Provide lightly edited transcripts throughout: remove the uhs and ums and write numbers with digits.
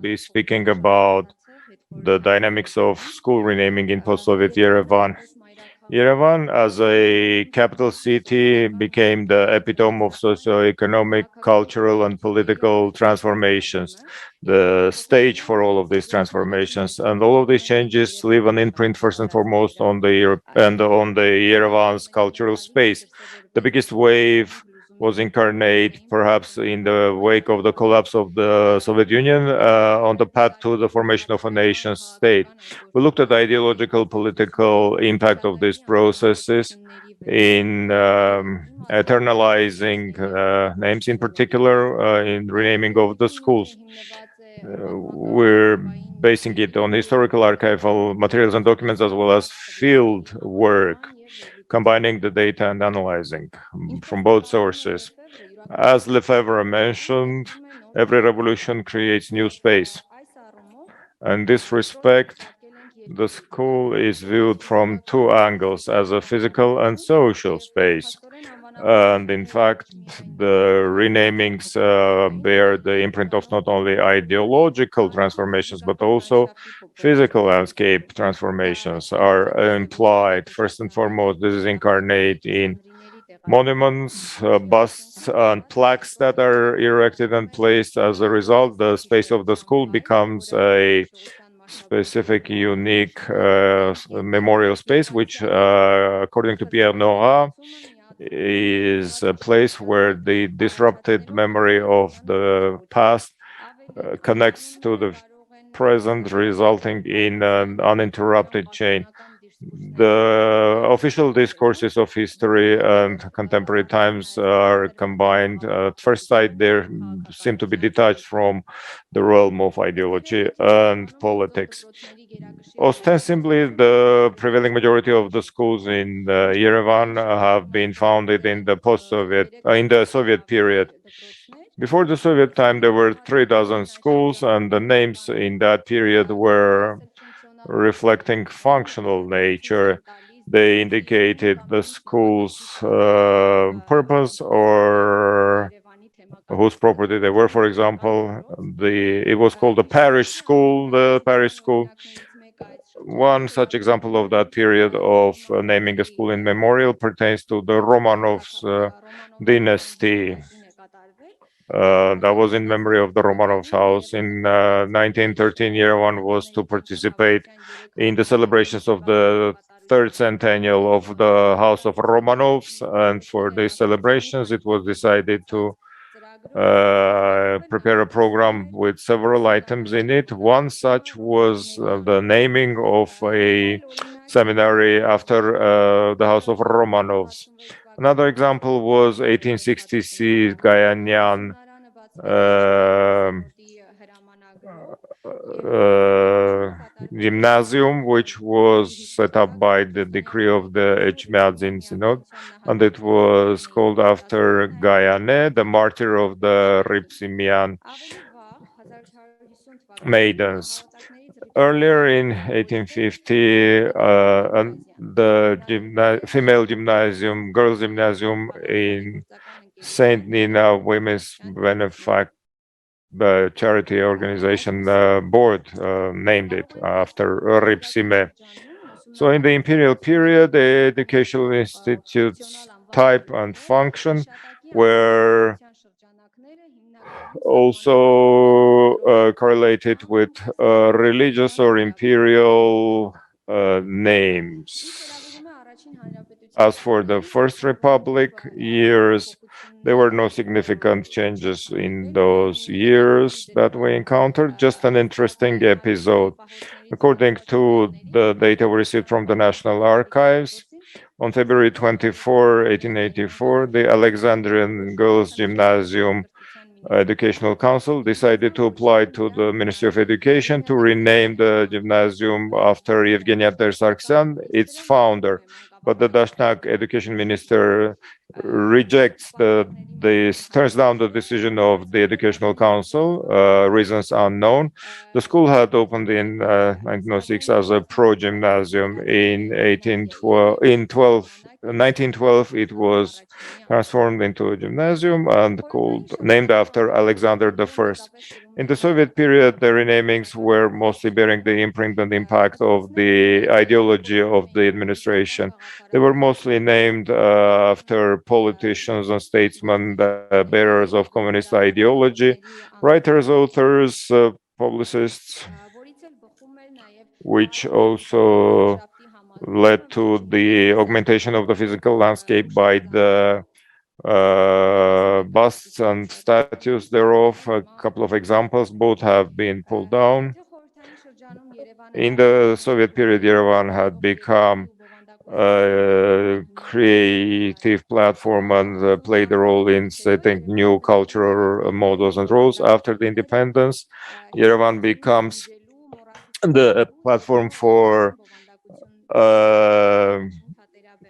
be speaking about the dynamics of school renaming in post-Soviet Yerevan. Yerevan, as a capital city, became the epitome of socio-economic, cultural, and political transformations, the stage for all of these transformations. And all of these changes leave an imprint, first and foremost, on the Yerevan's cultural space. The biggest wave was incarnate, perhaps in the wake of the collapse of the Soviet Union, on the path to the formation of a nation state. We looked at the ideological, political impact of these processes in eternalizing names, in particular, in renaming of the schools. We're basing it on historical archival materials and documents as well as field work, combining the data and analyzing from both sources. As Lefebvre mentioned, every revolution creates new space. In this respect, the school is viewed from two angles, as a physical and social space. And in fact, the renamings bear the imprint of not only ideological transformations, but also physical landscape transformations are implied. First and foremost, this is incarnate in monuments, busts, and plaques that are erected and placed. As a result, the space of the school becomes a specific, unique memorial space, which, according to Pierre Nora, is a place where the disrupted memory of the past connects to the present, resulting in an uninterrupted chain. The official discourses of history and contemporary times are combined. At first sight, they seem to be detached from the realm of ideology and politics. Ostensibly, the prevailing majority of the schools in Yerevan have been founded in the Soviet period. Before the Soviet time, there were 3,000 schools, and the names in that period were reflecting functional nature. They indicated the school's purpose or whose property they were. For example, it was called the parish school. One such example of that period of naming a school in memorial pertains to the Romanovs dynasty. That was in memory of the Romanovs house. In 1913, Yerevan was to participate in the celebrations of the third centennial of the House of Romanovs, and for these celebrations, it was decided to prepare a program with several items in it. One such was the naming of a seminary after the House of Romanovs. Another example was 1866 Gayanyan gymnasium, which was set up by the decree of the Echmiadzin Synod, and it was called after Gayane, the martyr of the Ripsimian maidens. Earlier in 1850, the female gymnasium, girls' gymnasium in Saint Nina Women's Benefit charity organization board named it after Ripsime. So in the imperial period, the educational institutes type and function were also correlated with religious or imperial names. As for the First Republic years, there were no significant changes in those years that we encountered, just an interesting episode. According to the data we received from the National Archives, on February 24, 1884, the Alexandrian Girls' Gymnasium Educational Council decided to apply to the Ministry of Education to rename the gymnasium after Evgenia Tersarksan, its founder. But the Dashnak education minister turns down the decision of the Educational Council, reasons unknown. The school had opened in 1906 as a pro-gymnasium. In 1912, it was transformed into a gymnasium and named after Alexander I. In the Soviet period, the renamings were mostly bearing the imprint and impact of the ideology of the administration. They were mostly named after politicians and statesmen, bearers of communist ideology, writers, authors, publicists, which also led to the augmentation of the physical landscape by the busts and statues thereof. A couple of examples, both have been pulled down. In the Soviet period, Yerevan had become a creative platform and played a role in setting new cultural models and roles. After the independence, Yerevan becomes the platform for uh,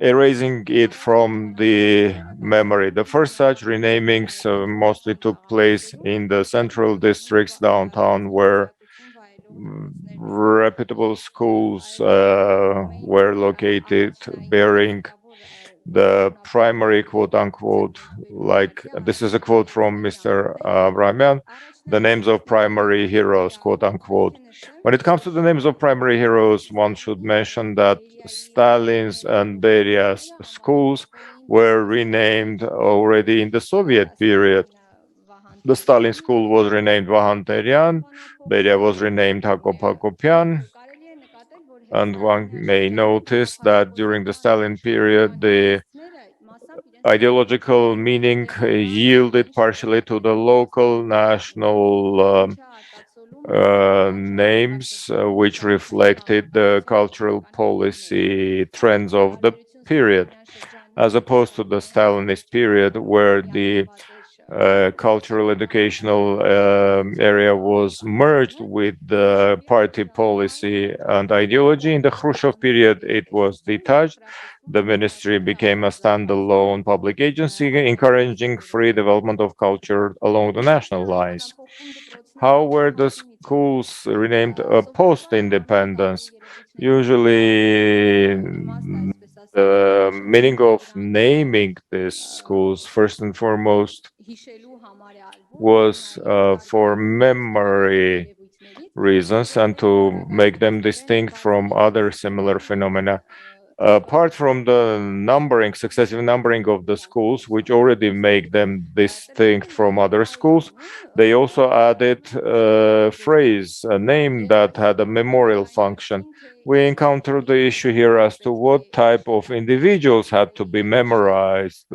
erasing it from the memory. The first such renamings mostly took place in the central districts downtown, where reputable schools were located, bearing the primary quote unquote, like this is a quote from Mr. Abrahamian, the names of primary heroes, quote unquote. When it comes to the names of primary heroes, one should mention that Stalin's and Beria's schools were renamed already in the Soviet period. The Stalin school was renamed Vahanterian, Beria was renamed Hakopakopian, and one may notice that during the Stalin period, the ideological meaning yielded partially to the local national names, which reflected the cultural policy trends of the period, as opposed to the Stalinist period, where the cultural educational area was merged with the party policy and ideology. In the Khrushchev period, it was detached. The ministry became a standalone public agency, encouraging free development of culture along the national lines. How were the schools renamed post-independence? Usually, the meaning of naming these schools, first and foremost, was for memory reasons and to make them distinct from other similar phenomena. Apart from the numbering, successive numbering of the schools, which already make them distinct from other schools, they also added a phrase, a name that had a memorial function. We encountered the issue here as to what type of individuals had to be memorized,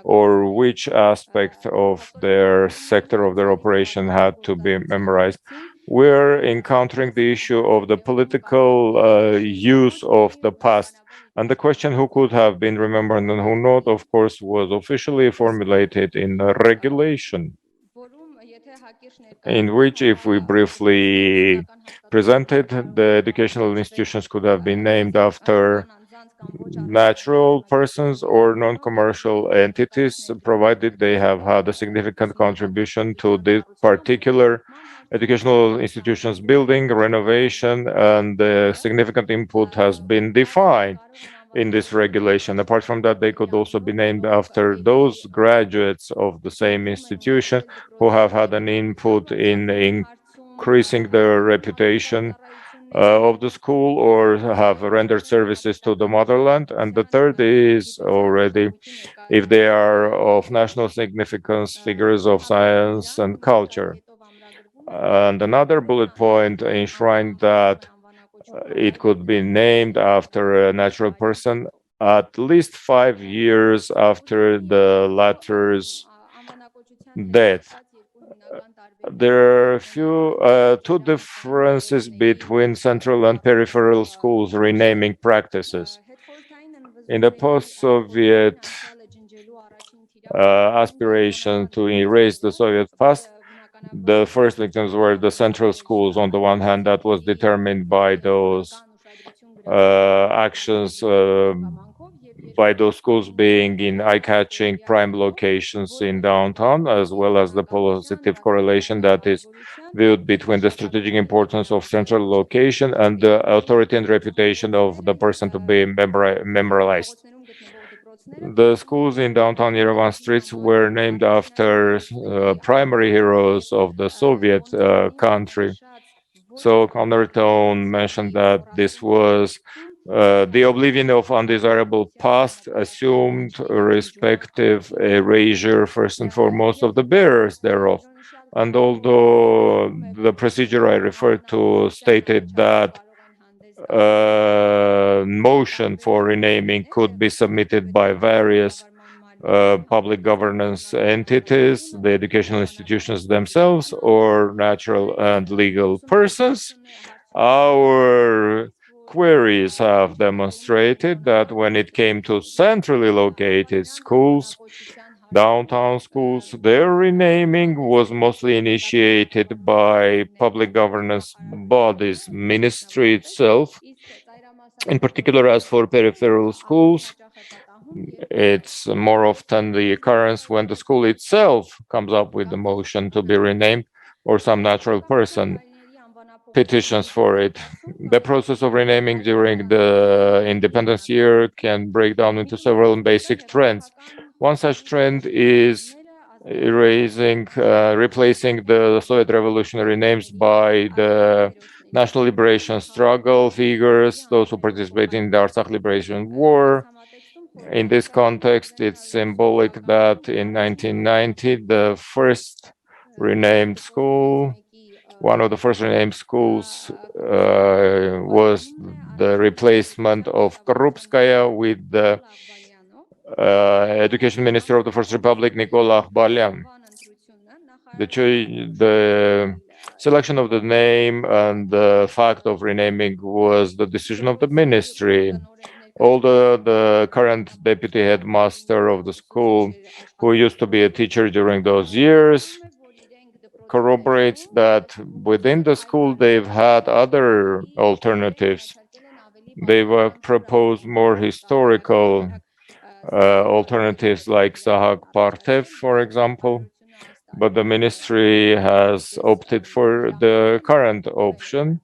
or which aspect of their sector of their operation had to be memorized. We're encountering the issue of the political use of the past. And the question who could have been remembered and who not, of course, was officially formulated in a regulation, in which, if we briefly presented, the educational institutions could have been named after natural persons or non-commercial entities, provided they have had a significant contribution to this particular educational institution's building, renovation, and the significant input has been defined in this regulation. Apart from that, they could also be named after those graduates of the same institution who have had an input in increasing the reputation of the school or have rendered services to the motherland. And the third is already if they are of national significance, figures of science and culture. And another bullet point enshrined that it could be named after a natural person at least 5 years after the latter's death. There are two differences between central and peripheral schools renaming practices. In the post-Soviet aspiration to erase the Soviet past, the first victims were the central schools. On the one hand, that was determined by those actions by those schools being in eye-catching prime locations in downtown, as well as the positive correlation that is viewed between the strategic importance of central location and the authority and reputation of the person to be memorialized. The schools in downtown Yerevan streets were named after primary heroes of the Soviet country. So Undertone mentioned that this was the oblivion of undesirable past assumed respective erasure first and foremost of the bearers thereof. And although the procedure I referred to stated that motion for renaming could be submitted by various public governance entities, the educational institutions themselves, or natural and legal persons. Our queries have demonstrated that when it came to centrally located schools, downtown schools, their renaming was mostly initiated by public governance bodies, ministry itself. In particular, as for peripheral schools, it's more often the occurrence when the school itself comes up with the motion to be renamed or some natural person petitions for it. The process of renaming during the independence year can break down into several basic trends. One such trend is replacing the Soviet revolutionary names by the national liberation struggle figures, those who participated in the Artsakh Liberation War. In this context, it's symbolic that in 1990, the first renamed school, one of the first renamed schools was the replacement of Korupskaya with the Education Minister of the First Republic, Nicola Akhbalyan. The selection of the name and the fact of renaming was the decision of the ministry. Although the current deputy headmaster of the school, who used to be a teacher during those years, corroborates that within the school they've had other alternatives. They've proposed more historical alternatives like Sahak Partev, for example, but the ministry has opted for the current option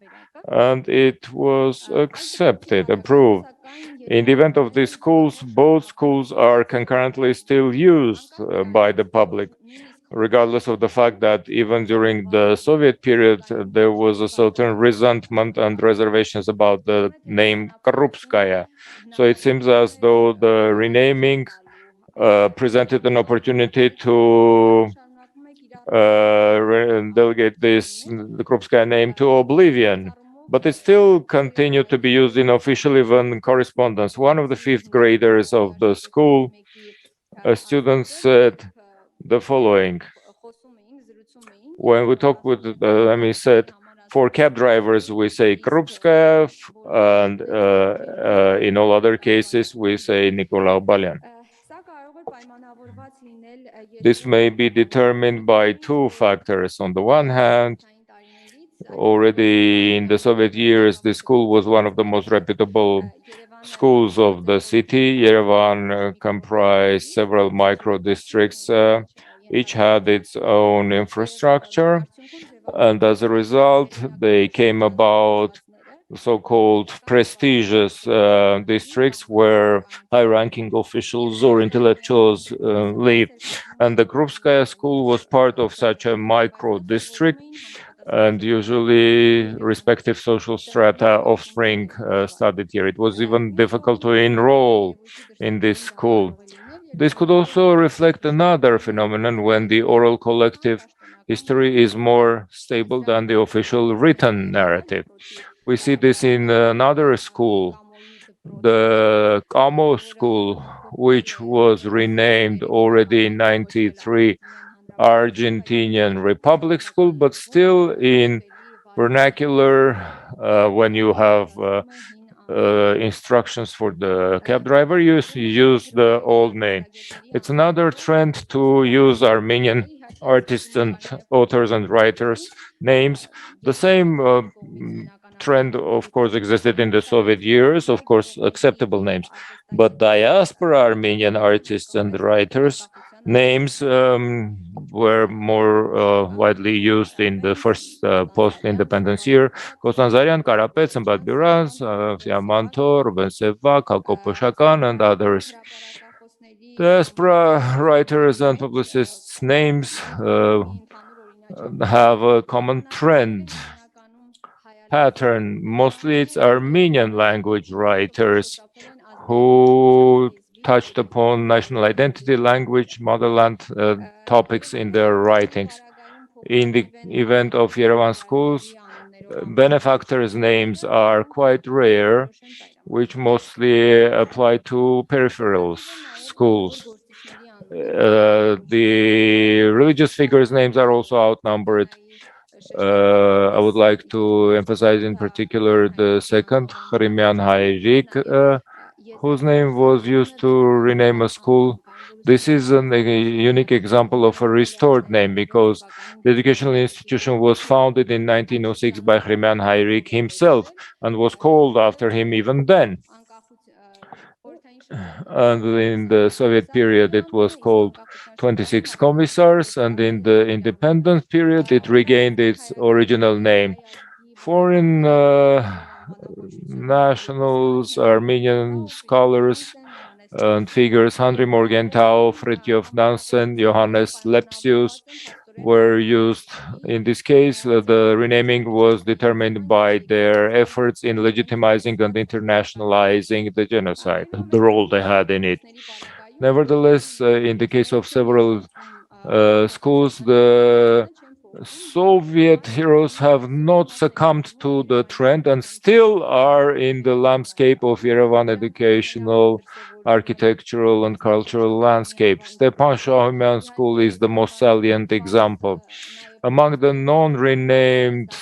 and it was accepted, approved. In the event of these schools, both schools are concurrently still used by the public, regardless of the fact that even during the Soviet period, there was a certain resentment and reservations about the name Korupskaya. So it seems as though the renaming presented an opportunity to delegate the Krupskaya name to oblivion, but it still continued to be used in official even correspondence. One of the fifth graders of the school, a student said the following. When we talk with them, he said, for cab drivers, we say Krupskaya, and in all other cases, we say Nicolau Balyan. This may be determined by two factors. On the one hand, already in the Soviet years, the school was one of the most reputable schools of the city. Yerevan comprised several micro districts. Each had its own infrastructure, and as a result, they came about so-called prestigious districts where high-ranking officials or intellectuals live. And the Krupskaya school was part of such a micro-district, and usually respective social strata offspring studied here. It was even difficult to enroll in this school. This could also reflect another phenomenon when the oral collective history is more stable than the official written narrative. We see this in another school, the Kamo School, which was renamed already in 93 Argentinian Republic School, but still in vernacular when you have instructions for the cab driver, you use the old name. It's another trend to use Armenian artists and authors and writers names. The same trend, of course, existed in the Soviet years, of course, acceptable names. But diaspora Armenian artists and writers' names were more widely used in the first post-independence year. Kostanzarian, Karapetyan, Badbiraz, Siamanto, Ruben Seva, Kalkoposhakan, and others. Diaspora writers and publicists' names have a common trend pattern. Mostly it's Armenian language writers who touched upon national identity, language, motherland topics in their writings. In the event of Yerevan schools, benefactors' names are quite rare, which mostly apply to peripheral schools. The religious figures' names are also outnumbered. I would like to emphasize in particular the second, Hrimian Hayrik, whose name was used to rename a school. This is a unique example of a restored name because the educational institution was founded in 1906 by Hrimian Hayrik himself and was called after him even then. And in the Soviet period, it was called 26 Commissars, and in the independence period, it regained its original name. Foreign nationals, Armenian scholars and figures, Henry Morgenthau, Fridtjof Nansen, Johannes Lepsius, were used. In this case, the renaming was determined by their efforts in legitimizing and internationalizing the genocide, the role they had in it. Nevertheless, in the case of several schools, the Soviet heroes have not succumbed to the trend and still are in the landscape of Yerevan educational, architectural, and cultural landscape. Stepan Shaumyan School is the most salient example. Among the non-renamed,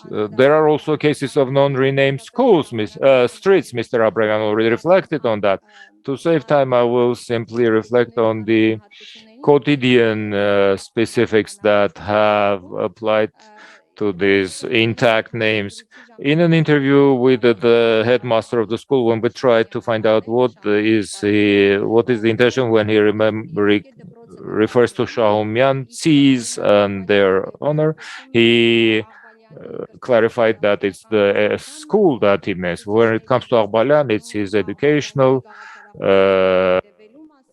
there are also cases of non-renamed schools, streets. Mr. Abravan already reflected on that. To save time, I will simply reflect on the quotidian specifics that have applied to these intact names. In an interview with the headmaster of the school, when we tried to find out what is the intention when he refers to Shaumyancis and their honor, he clarified that it's the school that he means. When it comes to Aghbalyan, it's his educational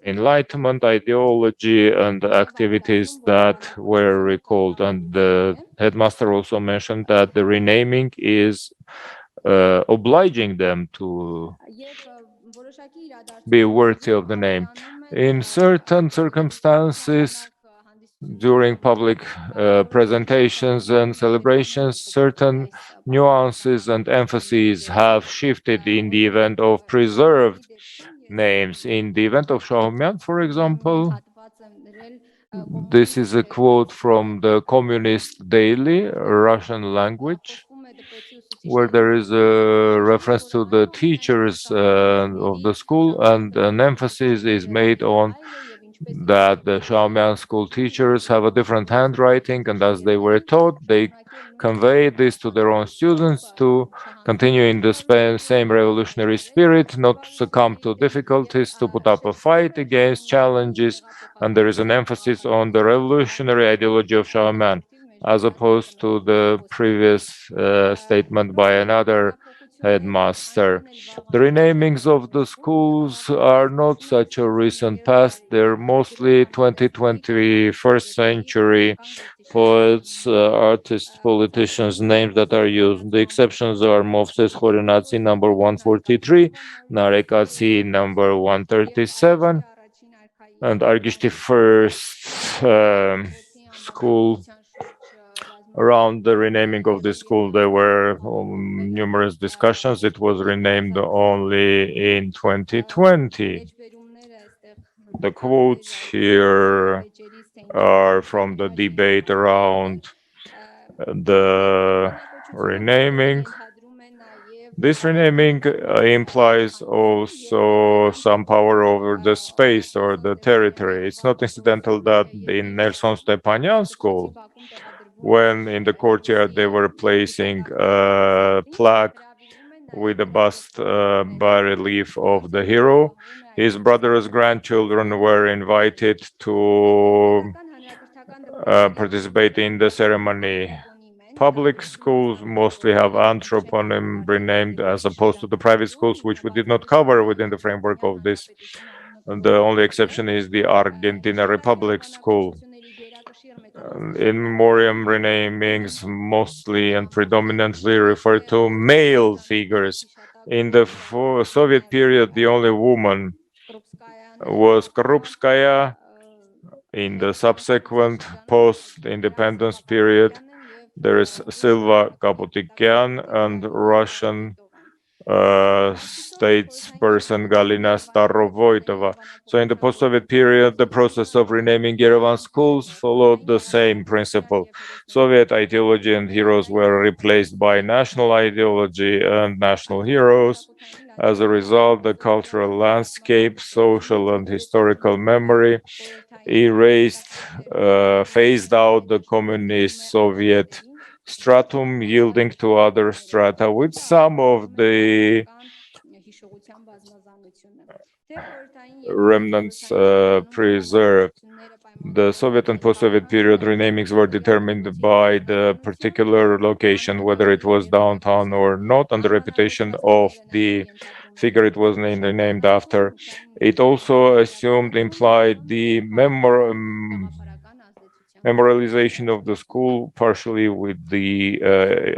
enlightenment, ideology, and activities that were recalled. And the headmaster also mentioned that the renaming is obliging them to be worthy of the name. In certain circumstances, during public presentations and celebrations, certain nuances and emphases have shifted in the event of preserved names. In the event of Shaumyan, for example, this is a quote from the Communist Daily, Russian language, where there is a reference to the teachers of the school, and an emphasis is made on that the Shaumyan school teachers have a different handwriting, and as they were taught, they convey this to their own students to continue in the same revolutionary spirit, not to succumb to difficulties, to put up a fight against challenges, and there is an emphasis on the revolutionary ideology of Shaumyan, as opposed to the previous statement by another headmaster. The renamings of the schools are not such a recent past. They're mostly 20th, 21st century poets, artists, politicians' names that are used. The exceptions are Movses Khorenatsi, number 143, Narekatsi, number 137, and Argishti first school. Around the renaming of this school, there were numerous discussions. It was renamed only in 2020. The quotes here are from the debate around the renaming. This renaming implies also some power over the space or the territory. It's not incidental that in Nelson Stepanyan school, when in the courtyard they were placing a plaque with a bust bas-relief of the hero. His brother's grandchildren were invited to participate in the ceremony. Public schools mostly have anthroponym renamed as opposed to the private schools, which we did not cover within the framework of this. And the only exception is the Argentina Republic School. In memoriam renamings mostly and predominantly refer to male figures. In the Soviet period, the only woman was Krupskaya. In the subsequent post-independence period, there is Silva Kaputykyan and Russian statesperson Galina Starovoitova. So in the post-Soviet period, the process of renaming Yerevan schools followed the same principle. Soviet ideology and heroes were replaced by national ideology and national heroes. As a result, the cultural landscape, social and historical memory erased, phased out the communist Soviet stratum, yielding to other strata, with some of the remnants preserved. The Soviet and post-Soviet period renamings were determined by the particular location, whether it was downtown or not, and the reputation of the figure it was named after. It also assumed, implied the memorialization of the school, partially with the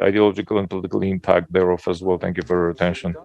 ideological and political impact thereof as well. Thank you for your attention.